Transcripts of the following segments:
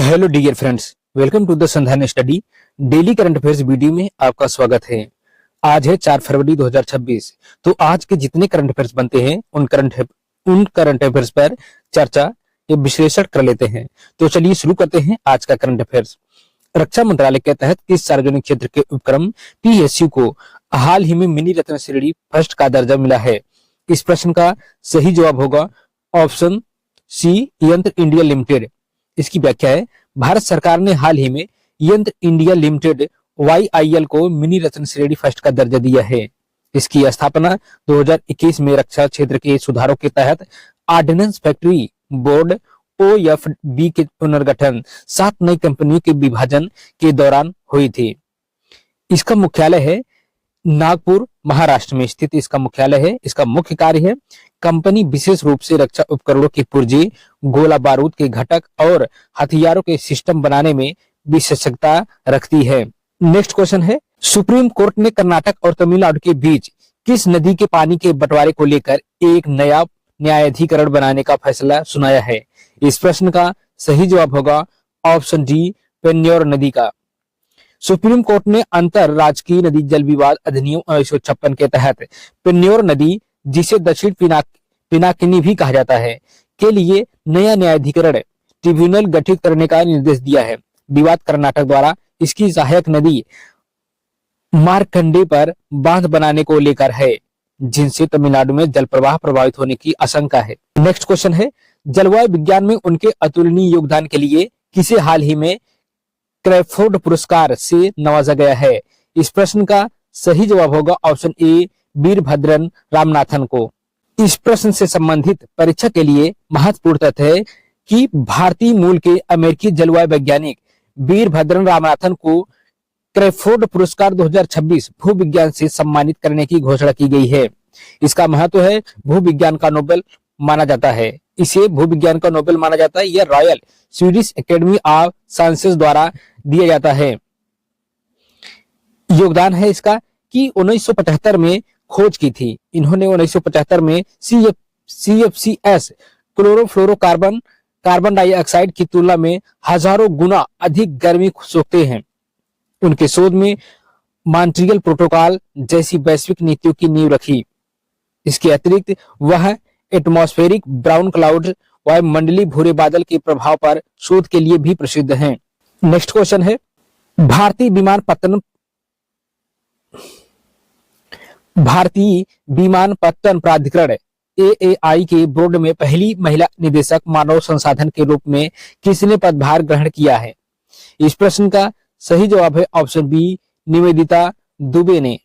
Hello dear friends, welcome to the Sandhan study. Daily current affairs video में आपका स्वागत है। आज है 4 फरवरी 2026। तो आज के जितने करंट अफेयर्स बनते हैं उन करंट अफेयर्स पर चर्चा या विश्लेषण कर लेते हैं। तो चलिए शुरू करते हैं आज का करंट अफेयर्स। रक्षा मंत्रालय के तहत किस सार्वजनिक क्षेत्र के उपक्रम पीएसयू को हाल ही में मिनी रत्न श्रेणी फर्स्ट का दर्जा मिला है? इस प्रश्न का सही जवाब होगा ऑप्शन सी, यंत्र इंडिया लिमिटेड। इसकी व्याख्या है, भारत सरकार ने हाल ही में यंत्र इंडिया लिमिटेड YIL को मिनी रत्न श्रेणी फर्स्ट का दर्जा दिया है। इसकी स्थापना 2021 में रक्षा क्षेत्र के सुधारों के तहत ऑर्डिनेंस फैक्ट्री बोर्ड OFB के पुनर्गठन 7 नई कंपनियों के विभाजन के दौरान हुई थी। इसका मुख्यालय है नागपुर, महाराष्ट्र में स्थित इसका मुख्यालय है। इसका मुख्य कार्य है, कंपनी विशेष रूप से रक्षा उपकरणों के पुर्जे, गोला बारूद के घटक और हथियारों के सिस्टम बनाने में विशेषज्ञता रखती है। नेक्स्ट क्वेश्चन है, सुप्रीम कोर्ट ने कर्नाटक और तमिलनाडु के बीच किस नदी के पानी के बंटवारे को लेकर एक नया न्यायाधिकरण बनाने का फैसला सुनाया है? इस प्रश्न का सही जवाब होगा ऑप्शन डी, पेन्योर नदी का। सुप्रीम कोर्ट ने अंतर राजकीय नदी जल विवाद अधिनियम 1956 के तहत पेन्योर नदी, जिसे दक्षिण पिनाकिनी भी कहा जाता है, के लिए नया न्यायाधिकरण ट्रिब्यूनल गठित करने का निर्देश दिया है। विवाद कर्नाटक द्वारा इसकी सहायक नदी मार्कंडे पर बांध बनाने को लेकर है, जिनसे तमिलनाडु में जल प्रवाह प्रभावित होने की आशंका है। नेक्स्ट क्वेश्चन है, जलवायु विज्ञान में उनके अतुलनीय योगदान के लिए किसे हाल ही में क्रैफोर्ड पुरस्कार से नवाजा गया है? इस प्रश्न का सही जवाब होगा ऑप्शन ए, वीरभद्रन रामनाथन को। इस प्रश्न से संबंधित परीक्षा के लिए महत्वपूर्ण तथ्य है कि भारतीय मूल के अमेरिकी जलवायु वैज्ञानिक वीरभद्रन रामनाथन को क्रैफोर्ड पुरस्कार 2026 भूविज्ञान से सम्मानित करने की घोषणा की गई है। इसका महत्व है, भूविज्ञान का नोबेल माना जाता है। इसे भूविज्ञान का नोबेल माना जाता है। यह royal Swedish academy of sciences द्वारा दिया जाता है। योगदान है इसका कि 1975 में खोज की थी। इन्होंने 1975 में CFCS क्लोरोफ्लोरोकार्बन कार्बन डाइऑक्साइड की तुलना में हजारों गुना अधिक गर्मी सोखते हैं। उनके शोध में मॉन्ट्रियल प्रोटोकॉल जैसी वैश्विक नीतियों की नींव रखी। इसके अतिरिक्त वह एटमॉस्फेरिक ब्राउन क्लाउड वायुमंडलीय भूरे बादल के प्रभाव पर शोध के लिए भी प्रसिद्ध हैं। नेक्स्ट क्वेश्चन है, भारतीय विमानपत्तन प्राधिकरण AAI के बोर्ड में पहली महिला निदेशक मानव संसाधन के रूप में किसने पदभार ग्रहण किया है? इस प्रश्न का सही जवाब है ऑप्शन बी, निवेदिता दुबे ने।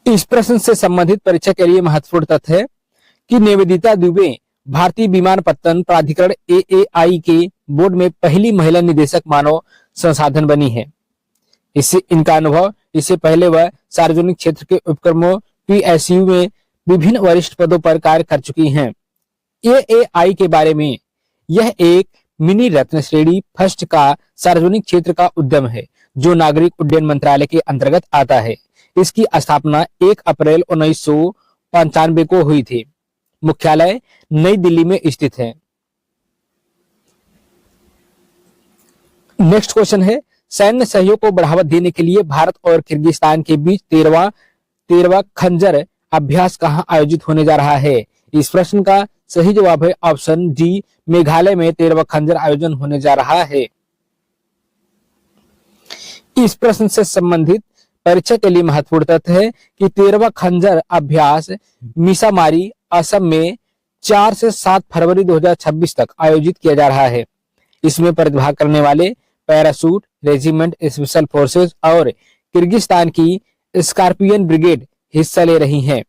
इस प्रश्न से संबंधित परीक्षा के लिए महत्वपूर्ण तथ्य है कि निवेदिता दुबे भारतीय विमानपत्तन प्राधिकरण AAI के बोर्ड में पहली महिला निदेशक मानव संसाधन बनी है। इससे पहले वह सार्वजनिक क्षेत्र के उपक्रमों PSU में विभिन्न वरिष्ठ पदों पर कार्य कर चुकी हैं। AAI के बारे में, यह एक मिनी रत्न श्रेणी फर्स्ट का सार्वजनिक क्षेत्र का उद्यम है जो नागरिक उड्डयन मंत्रालय के अंतर्गत आता है। इसकी स्थापना 1 अप्रैल 1995 को हुई थी। मुख्यालय नई दिल्ली में स्थित है। नेक्स्ट क्वेश्चन है, सैन्य सहयोग को बढ़ावा देने के लिए भारत और किर्गिस्तान के बीच 13वां खंजर अभ्यास कहां आयोजित होने जा रहा है? इस प्रश्न का सही जवाब है ऑप्शन डी, मेघालय में 13वां खंजर आयोजन होने जा रहा है। इस प्रश्न से संबंधित परीक्षा के लिए महत्वपूर्ण तथ्य है कि 13वां खंजर अभ्यास मिसामारी, असम में 4 से 7 फरवरी 2026 तक आयोजित किया जा रहा है। इसमें प्रतिभाग करने वाले पैराशूट रेजिमेंट, स्पेशल फोर्सेस और किर्गिस्तान की स्कॉर्पियन ब्रिगेड हिस्सा ले रही हैं।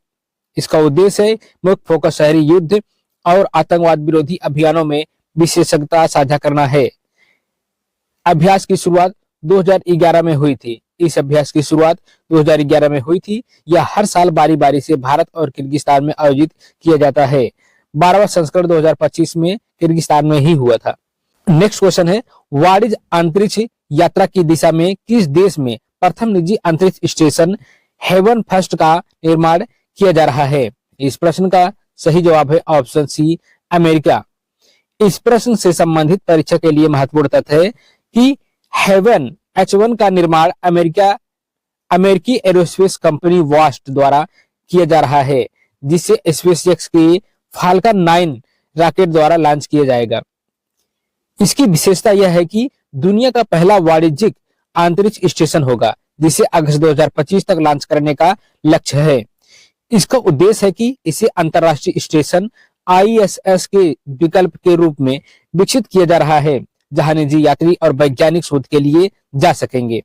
इसका उद्देश्य है मुख्य फोकस शहरी युद्ध और आतंकवाद विरोधी अभियानों में विशेषज्ञता साझा करना है। अभ्यास की शुरुआत 2011 में हुई थी। इस अभ्यास की शुरुआत 2011 में हुई थी। यह हर साल बारी बारी से भारत और किर्गिस्तान में आयोजित किया जाता है। 12वां संस्करण 2025 में किर्गिस्तान में ही हुआ था। नेक्स्ट क्वेश्चन है, वाणिज्य अंतरिक्ष यात्रा की दिशा में किस देश में प्रथम निजी अंतरिक्ष स्टेशन हेवन फर्स्ट का निर्माण किया जा रहा है? इस प्रश्न का सही जवाब है ऑप्शन सी, अमेरिका। इस प्रश्न से संबंधित परीक्षा के लिए महत्वपूर्ण तथ्य है कि हेवन H1 का निर्माण अमेरिकी एरोस्पेस कंपनी वास्ट द्वारा किया जा रहा है, जिसे स्पेसएक्स के फाल्कन 9 रॉकेट द्वारा लॉन्च किया जाएगा। इसकी विशेषता यह है कि दुनिया का पहला वाणिज्यिक अंतरिक्ष स्टेशन होगा, जिसे अगस्त 2025 तक लॉन्च करने का लक्ष्य है। इसका उद्देश्य है कि इसे अंतरराष्ट्रीय स्टेशन ISS के विकल्प के रूप में विकसित किया जा रहा है, जहां निजी यात्री और वैज्ञानिक शोध के लिए जा सकेंगे।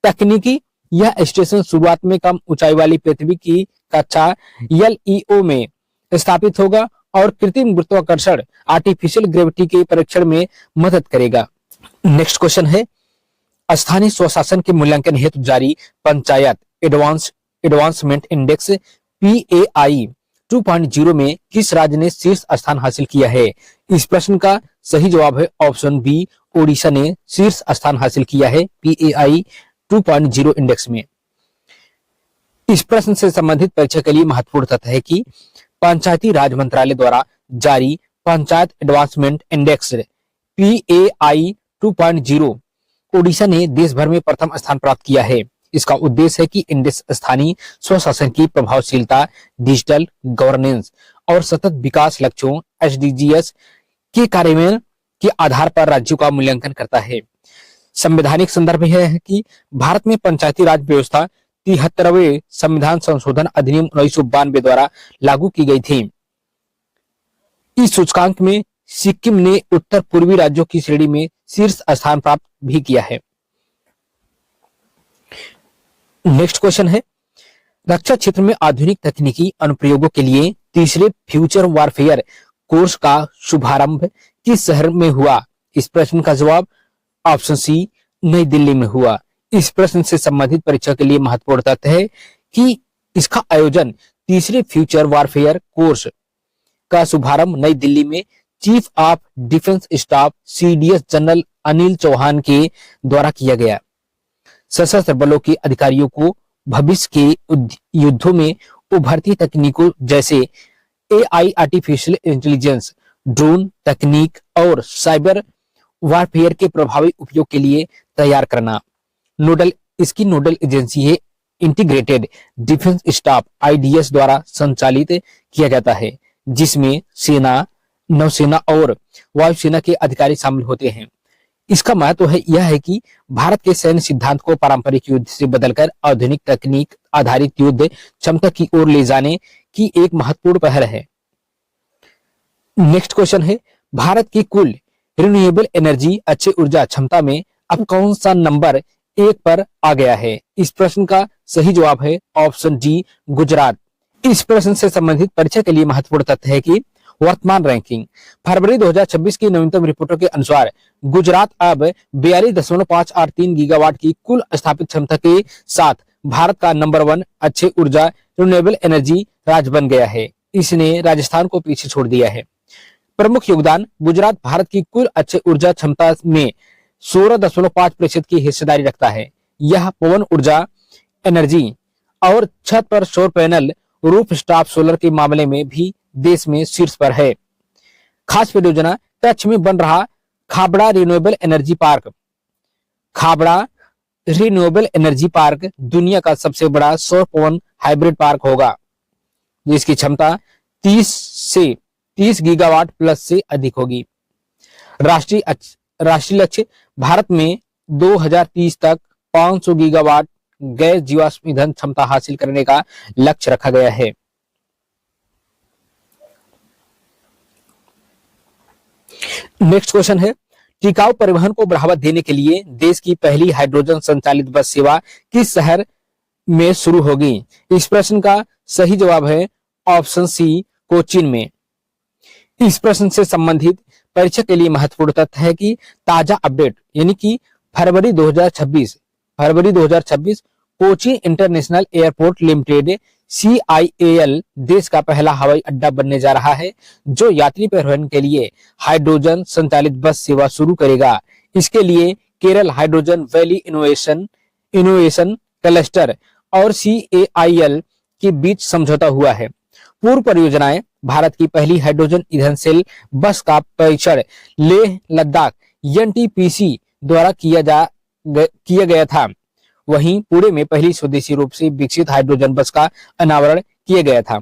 तकनीकी यह स्टेशन शुरुआत में कम ऊंचाई वाली पृथ्वी की कक्षा LEO में स्थापित होगा और कृत्रिम गुरुत्वाकर्षण आर्टिफिशियल ग्रेविटी के परीक्षण में मदद करेगा। नेक्स्ट क्वेश्चन है, स्थानीय स्वशासन के मूल्यांकन हेतु जारी पंचायत एडवांसमेंट इंडेक्स PAI 2.0 में किस राज्य ने शीर्ष स्थान हासिल किया है? इस प्रश्न का सही जवाब है ऑप्शन बी, ओडिशा ने शीर्ष स्थान हासिल किया है PAI 2.0 इंडेक्स में। इस प्रश्न से संबंधित परीक्षा के लिए महत्वपूर्ण तथ्य है कि पंचायती राज मंत्रालय द्वारा जारी panchayat advancement index PAI 2.0 Odisha ने देश भर में प्रथम स्थान प्राप्त किया है। इसका उद्देश्य है कि इंडेक्स स्थानीय स्वशासन की प्रभावशीलता, डिजिटल गवर्नेंस और सतत विकास लक्ष्यों SDGs के कार्यान्वयन के आधार पर राज्यों का मूल्यांकन करता है। संवैधानिक संदर्भ यह है कि भारत में पंचायती राज व्यवस्था 73वें संविधान संशोधन अधिनियम 1992 द्वारा लागू की गई थी। इस सूचकांक में सिक्किम ने उत्तर पूर्वी राज्यों की श्रेणी में शीर्ष स्थान प्राप्त भी किया है। नेक्स्ट क्वेश्चन है, रक्षा क्षेत्र में आधुनिक तकनीकी अनुप्रयोगों के लिए तीसरे फ्यूचर वॉरफेयर कोर्स का शुभारंभ किस शहर में हुआ? इस प्रश्न का जवाब ऑप्शन सी, नई दिल्ली में हुआ। इस प्रश्न से संबंधित परीक्षा के लिए महत्वपूर्ण तथ्य है कि इसका आयोजन तीसरे फ्यूचर वॉरफेयर कोर्स का शुभारंभ नई दिल्ली में chief of defence staff CDS general Anil Chauhan के द्वारा किया गया। सशस्त्र बलों के अधिकारियों को भविष्य के युद्धों में उभरती तकनीकों जैसे AI आर्टिफिशियल इंटेलिजेंस, ड्रोन तकनीक और साइबर वॉरफेयर के प्रभावी उपयोग के लिए तैयार करना। इसकी नोडल एजेंसी है इंटीग्रेटेड डिफेंस स्टाफ IDS द्वारा संचालित किया जाता है, जिसमें सेना, नौसेना और वायुसेना के अधिकारी शामिल होते हैं। इसका महत्व यह है कि भारत के सैन्य सिद्धांत को पारंपरिक युद्ध से बदलकर आधुनिक तकनीक आधारित युद्ध क्षमता की ओर ले जाने की एक महत्वपूर्ण पहल है। नेक्स्ट क्वेश्चन है, भारत की कुल रिन्यूएबल एनर्जी अक्षय ऊर्जा क्षमता में अब कौन सा नंबर 1 पर आ गया है? इस प्रश्न का सही जवाब है ऑप्शन डी, गुजरात। इस प्रश्न से संबंधित परीक्षा के लिए महत्वपूर्ण तथ्य है कि वर्तमान रैंकिंग फरवरी 2026 की नवीनतम रिपोर्टों के अनुसार गुजरात अब 42.583 गीगावाट की कुल स्थापित क्षमता के साथ भारत का नंबर 1 अक्षय ऊर्जा रिन्यूएबल एनर्जी राज्य बन गया है। इसने राजस्थान को पीछे छोड़ दिया है। प्रमुख योगदान गुजरात भारत की कुल अक्षय ऊर्जा क्षमता में 16.5% की हिस्सेदारी रखता है। यह पवन ऊर्जा एनर्जी और छत पर सौर पैनल रूफ टॉप सोलर के मामले में भी देश में शीर्ष पर है। खास परियोजना कच्छ में बन रहा Khabra renewable energy park. Khabra renewable energy park दुनिया का सबसे बड़ा सौर पवन हाइब्रिड पार्क होगा, जिसकी क्षमता 30 गीगावाट प्लस से अधिक होगी। राष्ट्रीय लक्ष्य भारत में 2030 तक 500 गीगावाट गैस जीवाश्म ईंधन क्षमता हासिल करने का लक्ष्य रखा गया है। नेक्स्ट क्वेश्चन है, टिकाऊ परिवहन को बढ़ावा देने के लिए देश की पहली हाइड्रोजन संचालित बस सेवा किस शहर में शुरू होगी? इस प्रश्न का सही जवाब है ऑप्शन सी, कोचीन में। इस प्रश्न से संबंधित परीक्षा के लिए महत्वपूर्ण तथ्य है कि ताजा अपडेट यानी कि फरवरी 2026 Cochin international airport limited CIAL देश का पहला हवाई अड्डा बनने जा रहा है, जो यात्री परिवहन के लिए हाइड्रोजन संचालित बस सेवा शुरू करेगा। इसके लिए Kerala hydrogen valley innovation cluster और CIAL के बीच समझौता हुआ है। पूर्व परियोजनाएं भारत की पहली हाइड्रोजन ईंधन सेल बस का परीक्षण लेह लद्दाख NTPC द्वारा किया गया था। वहीं पुणे में पहली स्वदेशी रूप से विकसित हाइड्रोजन बस का अनावरण किया गया था।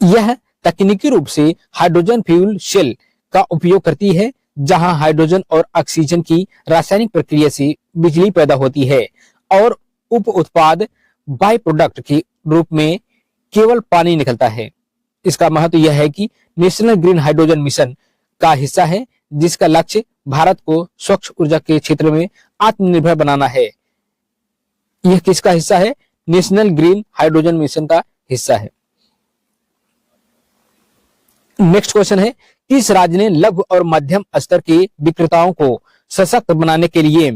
यह तकनीकी रूप से हाइड्रोजन फ्यूल सेल का उपयोग करती है, जहां हाइड्रोजन और ऑक्सीजन की रासायनिक प्रक्रिया से बिजली पैदा होती है और उप उत्पाद बाय प्रोडक्ट के रूप में केवल पानी निकलता है। इसका महत्व यह है कि नेशनल ग्रीन हाइड्रोजन मिशन का हिस्सा है, जिसका लक्ष्य भारत को स्वच्छ ऊर्जा के क्षेत्र में आत्मनिर्भर बनाना है। यह किसका हिस्सा है? नेशनल ग्रीन हाइड्रोजन मिशन का हिस्सा है। नेक्स्ट क्वेश्चन है, किस राज्य ने लघु और मध्यम स्तर के विक्रेताओं को सशक्त बनाने के लिए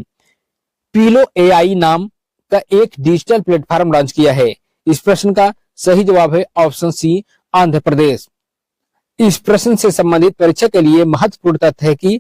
पीलो एआई नाम का एक डिजिटल प्लेटफॉर्म लॉन्च किया है? इस प्रश्न का सही जवाब है ऑप्शन सी, आंध्र प्रदेश। इस प्रश्न से संबंधित परीक्षा के लिए महत्वपूर्ण तथ्य है कि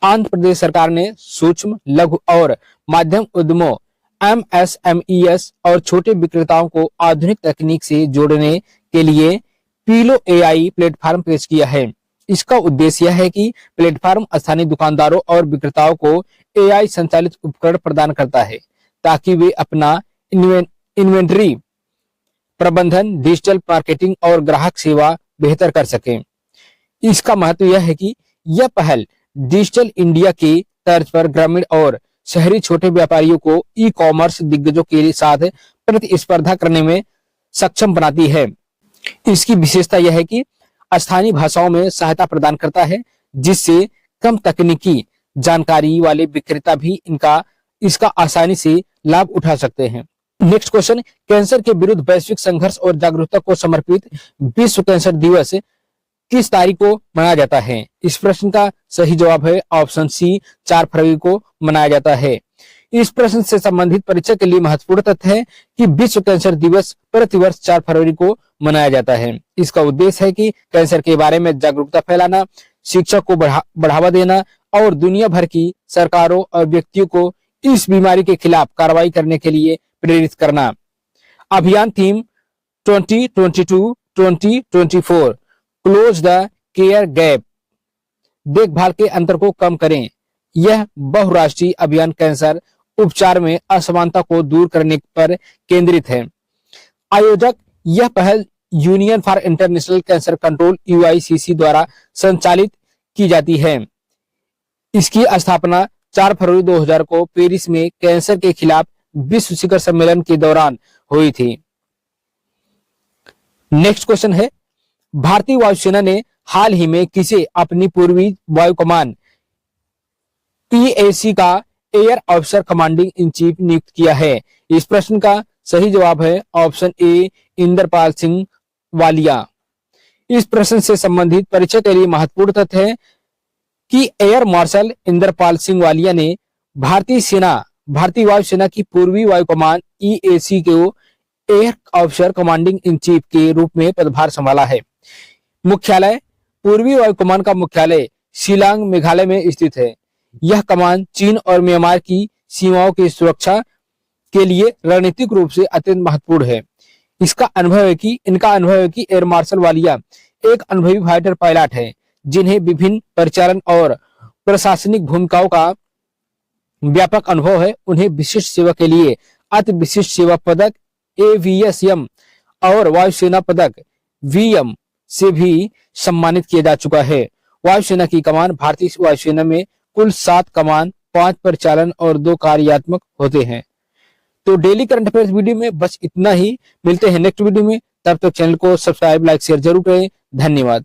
आंध्र प्रदेश सरकार ने सूक्ष्म, लघु और मध्यम उद्यमों एमएसएमईएस और छोटे विक्रेताओं को आधुनिक तकनीक से जोड़ने के लिए पीलो एआई प्लेटफॉर्म पेश किया है। इसका उद्देश्य यह है कि प्लेटफॉर्म स्थानीय दुकानदारों और विक्रेताओं को एआई संचालित उपकरण प्रदान करता है, ताकि वे अपना इन्वेंटरी प्रबंधन, डिजिटल मार्केटिंग और ग्राहक सेवा बेहतर कर सकें। इसका महत्व यह है कि यह पहल डिजिटल इंडिया के तर्ज पर ग्रामीण और शहरी छोटे व्यापारियों को ई कॉमर्स दिग्गजों के साथ प्रतिस्पर्धा करने में सक्षम बनाती है। इसकी विशेषता यह है कि स्थानीय भाषाओं में सहायता प्रदान करता है, जिससे कम तकनीकी जानकारी वाले विक्रेता भी इसका आसानी से लाभ उठा सकते हैं। नेक्स्ट क्वेश्चन, कैंसर के विरुद्ध वैश्विक संघर्ष और जागरूकता को समर्पित विश्व कैंसर दिवस किस तारीख को मनाया जाता है? इस प्रश्न का सही जवाब है ऑप्शन सी, 4 फरवरी को मनाया जाता है। इस प्रश्न से संबंधित परीक्षा के लिए महत्वपूर्ण तथ्य है कि विश्व कैंसर दिवस प्रतिवर्ष 4 फरवरी को मनाया जाता है। इसका उद्देश्य है कि कैंसर के बारे में जागरूकता फैलाना, शिक्षा को बढ़ावा देना और दुनिया भर की सरकारों और व्यक्तियों को इस बीमारी के खिलाफ कार्रवाई करने के लिए प्रेरित करना। अभियान theme 2022-2024 close the care gap, देखभाल के अंतर को कम करें। यह बहुराष्ट्रीय अभियान कैंसर उपचार में असमानता को दूर करने पर केंद्रित है। आयोजक यह पहल Union for International Cancer Control UICC द्वारा संचालित की जाती है। इसकी स्थापना 4 फरवरी 2000 को पेरिस में कैंसर के खिलाफ विश्व शिखर सम्मेलन के दौरान हुई थी। नेक्स्ट क्वेश्चन है, भारतीय वायुसेना ने हाल ही में किसे अपनी पूर्वी वायु कमान ईएसी का air officer commanding in chief नियुक्त किया है? इस प्रश्न का सही जवाब है ऑप्शन ए, इंद्रपाल सिंह वालिया। इस प्रश्न से संबंधित परीक्षा के लिए महत्वपूर्ण तथ्य है कि एयर मार्शल इंद्रपाल सिंह वालिया ने भारतीय वायुसेना की पूर्वी वायु कमान ईएसी को air officer commanding in chief के रूप में पदभार संभाला है। मुख्यालय पूर्वी वायु कमान का मुख्यालय शिलांग, मेघालय में स्थित है। यह कमान चीन और म्यांमार की सीमाओं की सुरक्षा के लिए रणनीतिक रूप से अत्यंत महत्वपूर्ण है। इनका अनुभव है कि एयर मार्शल वालिया एक अनुभवी फाइटर पायलट है, जिन्हें विभिन्न परिचालन और प्रशासनिक भूमिकाओं का व्यापक अनुभव है। उन्हें विशिष्ट सेवा के लिए अति विशिष्ट सेवा पदक एवीएसएम और वायुसेना पदक वीएम से भी सम्मानित किया जा चुका है। वायुसेना की कमान भारतीय वायुसेना में कुल 7 कमान, 5 परिचालन और 2 कार्यात्मक होते हैं। तो डेली करंट अफेयर्स वीडियो में बस इतना ही। मिलते हैं नेक्स्ट वीडियो में, तब तक चैनल को सब्सक्राइब, लाइक, शेयर जरूर करें। धन्यवाद।